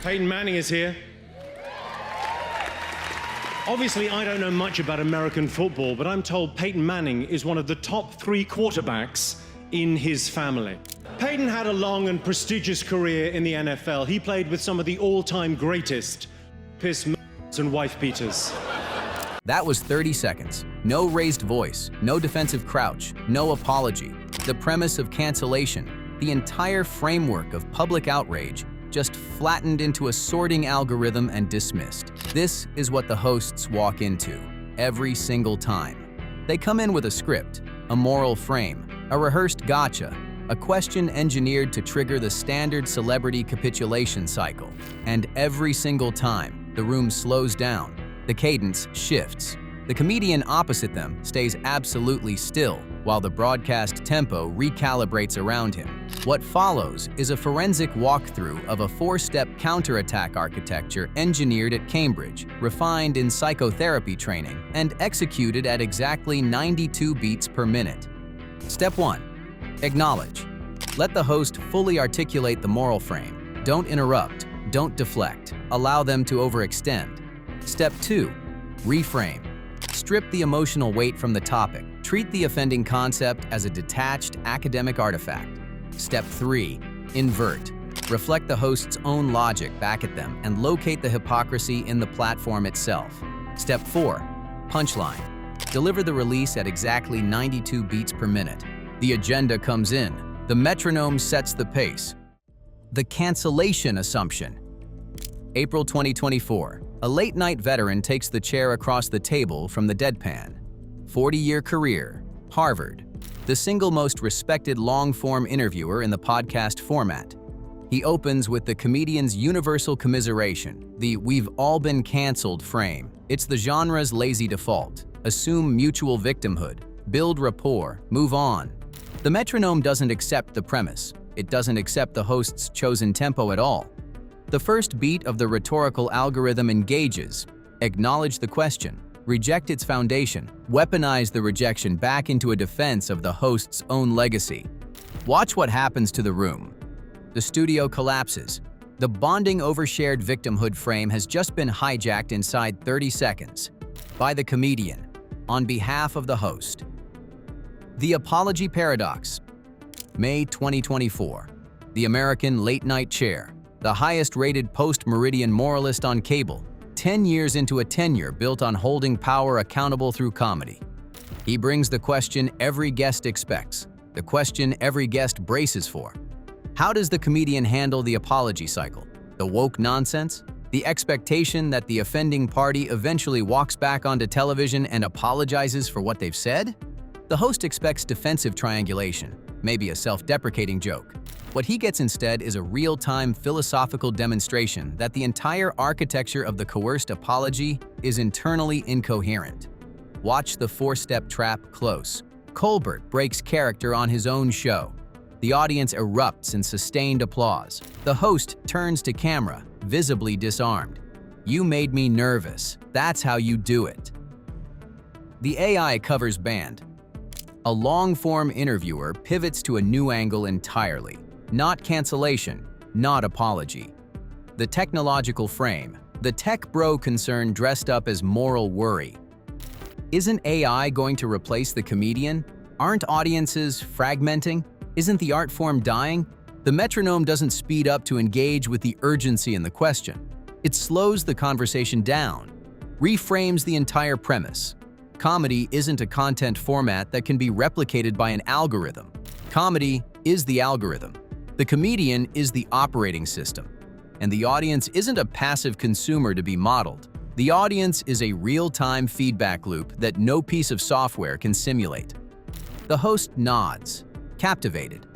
Peyton Manning is here. Obviously, I don't know much about American football, but I'm told Peyton Manning is one of the top 3 quarterbacks in his family. Peyton had a long and prestigious career in the NFL. He played with some of the all-time greatest, piss and wife beaters. That was 30 seconds. No raised voice, no defensive crouch, no apology. The premise of cancellation, the entire framework of public outrage, just flattened into a sorting algorithm and dismissed. This is what the hosts walk into every single time. They come in with a script, a moral frame, a rehearsed gotcha, a question engineered to trigger the standard celebrity capitulation cycle. And every single time, the room slows down, the cadence shifts. The comedian opposite them stays absolutely still, while the broadcast tempo recalibrates around him. What follows is a forensic walkthrough of a 4-step counterattack architecture engineered at Cambridge, refined in psychotherapy training, and executed at exactly 92 beats per minute. Step 1. Acknowledge. Let the host fully articulate the moral frame. Don't interrupt. Don't deflect. Allow them to overextend. Step 2. Reframe. Strip the emotional weight from the topic. Treat the offending concept as a detached academic artifact. Step 3. Invert. Reflect the host's own logic back at them and locate the hypocrisy in the platform itself. Step 4. Punchline. Deliver the release at exactly 92 beats per minute. The agenda comes in. The metronome sets the pace. The cancellation assumption. April 2024. A late-night veteran takes the chair across the table from the deadpan. 40-year career, Harvard. The single most respected long-form interviewer in the podcast format. He opens with the comedian's universal commiseration, the "we've all been canceled" frame. It's the genre's lazy default. Assume mutual victimhood, build rapport, move on. The metronome doesn't accept the premise. It doesn't accept the host's chosen tempo at all. The first beat of the rhetorical algorithm engages. Acknowledge the question, reject its foundation, weaponize the rejection back into a defense of the host's own legacy. Watch what happens to the room. The studio collapses. The bonding overshared victimhood frame has just been hijacked inside 30 seconds by the comedian, on behalf of the host. The Apology Paradox. May 2024. The American Late-Night Chair. The highest-rated post-Meridian moralist on cable, 10 years into a tenure built on holding power accountable through comedy. He brings the question every guest expects, the question every guest braces for. How does the comedian handle the apology cycle? The woke nonsense? The expectation that the offending party eventually walks back onto television and apologizes for what they've said? The host expects defensive triangulation, maybe a self-deprecating joke. What he gets instead is a real-time philosophical demonstration that the entire architecture of the coerced apology is internally incoherent. Watch the 4-step trap close. Colbert breaks character on his own show. The audience erupts in sustained applause. The host turns to camera, visibly disarmed. "You made me nervous. That's how you do it." The AI covers band. A long-form interviewer pivots to a new angle entirely. Not cancellation, not apology. The technological frame. The tech bro concern dressed up as moral worry. Isn't AI going to replace the comedian? Aren't audiences fragmenting? Isn't the art form dying? The metronome doesn't speed up to engage with the urgency in the question. It slows the conversation down, reframes the entire premise. Comedy isn't a content format that can be replicated by an algorithm. Comedy is the algorithm. The comedian is the operating system. And the audience isn't a passive consumer to be modeled. The audience is a real-time feedback loop that no piece of software can simulate. The host nods, captivated.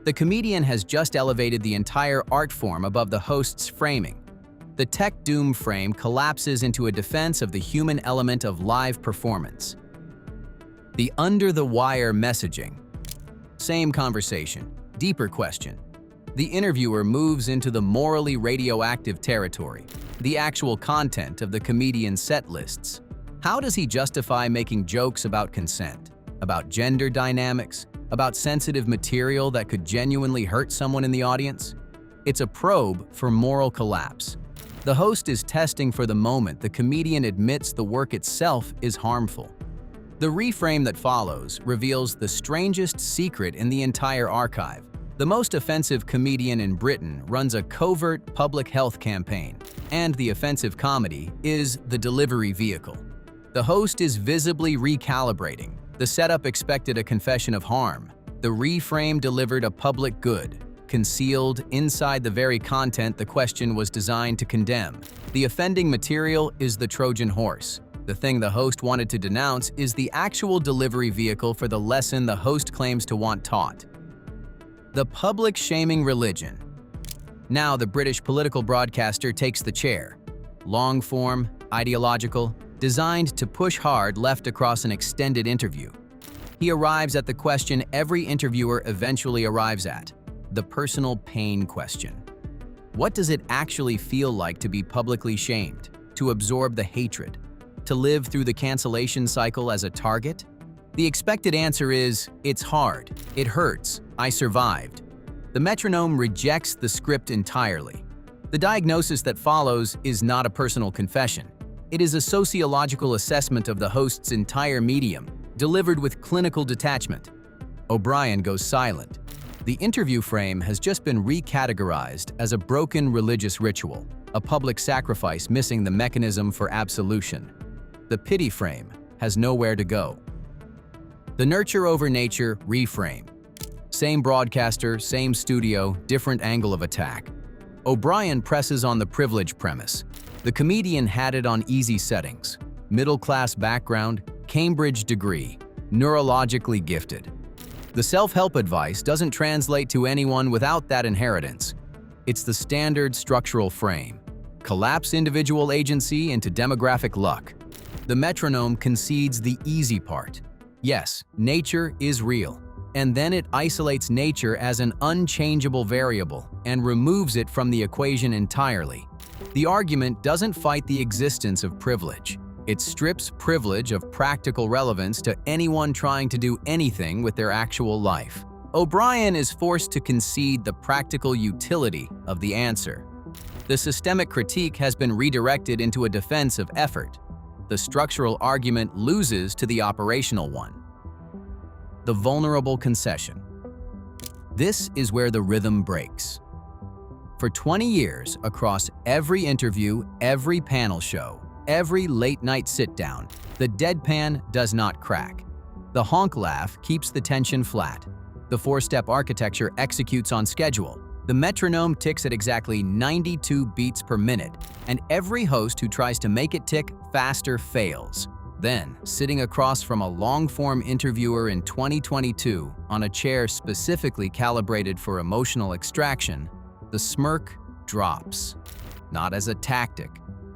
The comedian has just elevated the entire art form above the host's framing. The tech doom frame collapses into a defense of the human element of live performance. The under-the-wire messaging. Same conversation, deeper question. The interviewer moves into the morally radioactive territory, the actual content of the comedian's set lists. How does he justify making jokes about consent, about gender dynamics, about sensitive material that could genuinely hurt someone in the audience? It's a probe for moral collapse. The host is testing for the moment the comedian admits the work itself is harmful. The reframe that follows reveals the strangest secret in the entire archive. The most offensive comedian in Britain runs a covert public health campaign, and the offensive comedy is the delivery vehicle. The host is visibly recalibrating. The setup expected a confession of harm. The reframe delivered a public good, concealed inside the very content the question was designed to condemn. The offending material is the Trojan horse. The thing the host wanted to denounce is the actual delivery vehicle for the lesson the host claims to want taught. The public shaming religion. Now the British political broadcaster takes the chair. Long form, ideological, designed to push hard left across an extended interview. He arrives at the question every interviewer eventually arrives at, the personal pain question. What does it actually feel like to be publicly shamed, to absorb the hatred, to live through the cancellation cycle as a target? The expected answer is, it's hard, it hurts, I survived. The metronome rejects the script entirely. The diagnosis that follows is not a personal confession. It is a sociological assessment of the host's entire medium, delivered with clinical detachment. O'Brien goes silent. The interview frame has just been recategorized as a broken religious ritual, a public sacrifice missing the mechanism for absolution. The pity frame has nowhere to go. The nurture over nature reframe. Same broadcaster, same studio, different angle of attack. O'Brien presses on the privilege premise. The comedian had it on easy settings. Middle-class background, Cambridge degree, neurologically gifted. The self-help advice doesn't translate to anyone without that inheritance. It's the standard structural frame. Collapse individual agency into demographic luck. The metronome concedes the easy part. Yes, nature is real. And then it isolates nature as an unchangeable variable and removes it from the equation entirely. The argument doesn't fight the existence of privilege. It strips privilege of practical relevance to anyone trying to do anything with their actual life. O'Brien is forced to concede the practical utility of the answer. The systemic critique has been redirected into a defense of effort. The structural argument loses to the operational one. The vulnerable concession. This is where the rhythm breaks. For 20 years, across every interview, every panel show, every late-night sit-down, the deadpan does not crack. The honk laugh keeps the tension flat. The four-step architecture executes on schedule. The metronome ticks at exactly 92 beats per minute, and every host who tries to make it tick faster fails. Then, sitting across from a long-form interviewer in 2022 on a chair specifically calibrated for emotional extraction, the smirk drops. Not as a tactic,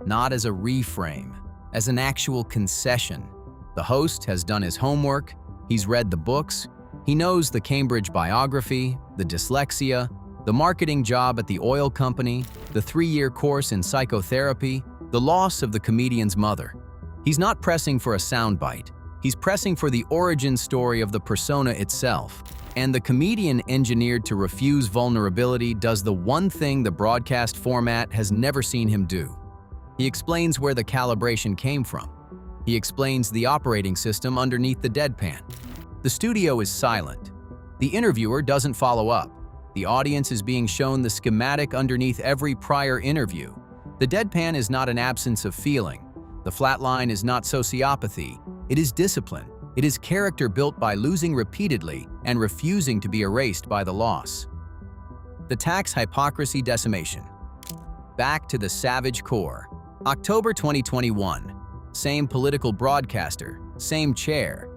not as a reframe, as an actual concession. The host has done his homework, he's read the books, he knows the Cambridge biography, the dyslexia, the marketing job at the oil company, the 3-year course in psychotherapy, the loss of the comedian's mother. He's not pressing for a soundbite. He's pressing for the origin story of the persona itself. And the comedian engineered to refuse vulnerability does the one thing the broadcast format has never seen him do. He explains where the calibration came from. He explains the operating system underneath the deadpan. The studio is silent. The interviewer doesn't follow up. The audience is being shown the schematic underneath every prior interview. The deadpan is not an absence of feeling. The flatline is not sociopathy. It is discipline. It is character built by losing repeatedly and refusing to be erased by the loss. The tax hypocrisy decimation. Back to the savage core. October 2021. Same political broadcaster, same chair.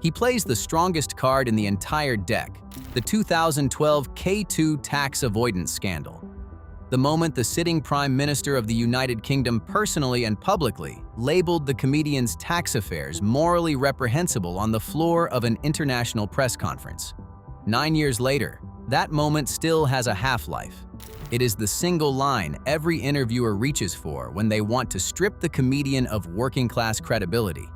He plays the strongest card in the entire deck, the 2012 K2 tax avoidance scandal. The moment the sitting Prime Minister of the United Kingdom personally and publicly labeled the comedian's tax affairs morally reprehensible on the floor of an international press conference. 9 years later, that moment still has a half-life. It is the single line every interviewer reaches for when they want to strip the comedian of working-class credibility.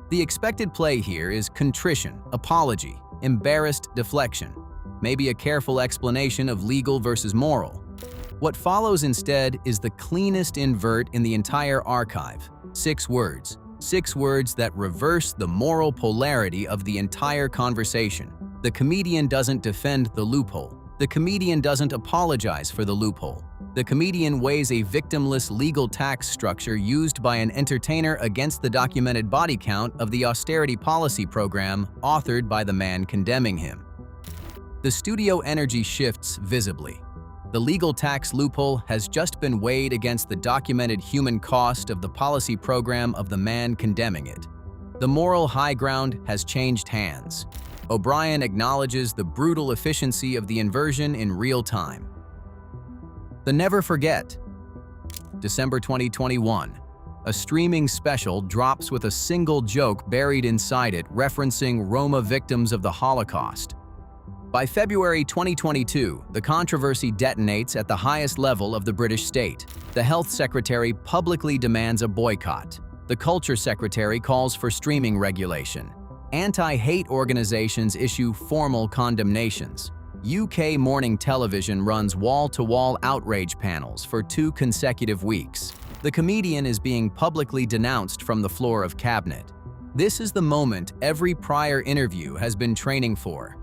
The expected play here is contrition, apology, embarrassed deflection, maybe a careful explanation of legal versus moral. What follows instead is the cleanest invert in the entire archive. 6 words. 6 words that reverse the moral polarity of the entire conversation. The comedian doesn't defend the loophole. The comedian doesn't apologize for the loophole. The comedian weighs a victimless legal tax structure used by an entertainer against the documented body count of the austerity policy program authored by the man condemning him. The studio energy shifts visibly. The legal tax loophole has just been weighed against the documented human cost of the policy program of the man condemning it. The moral high ground has changed hands. O'Brien acknowledges the brutal efficiency of the inversion in real time. The Never Forget. December 2021. A streaming special drops with a single joke buried inside it referencing Roma victims of the Holocaust. By February 2022, the controversy detonates at the highest level of the British state. The Health Secretary publicly demands a boycott. The Culture Secretary calls for streaming regulation. Anti-hate organizations issue formal condemnations. UK morning television runs wall-to-wall outrage panels for 2 consecutive weeks. The comedian is being publicly denounced from the floor of cabinet. This is the moment every prior interview has been training for.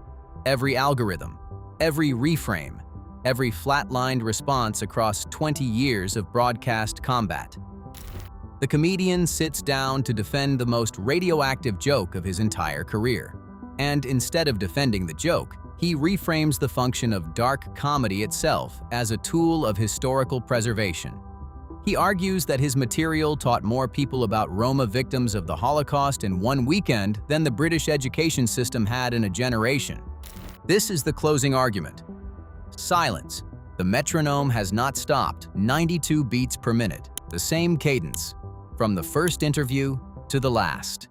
Every algorithm, every reframe, every flatlined response across 20 years of broadcast combat. The comedian sits down to defend the most radioactive joke of his entire career. And instead of defending the joke, he reframes the function of dark comedy itself as a tool of historical preservation. He argues that his material taught more people about Roma victims of the Holocaust in 1 weekend than the British education system had in a generation. This is the closing argument. Silence. The metronome has not stopped, 92 beats per minute, the same cadence, from the first interview to the last.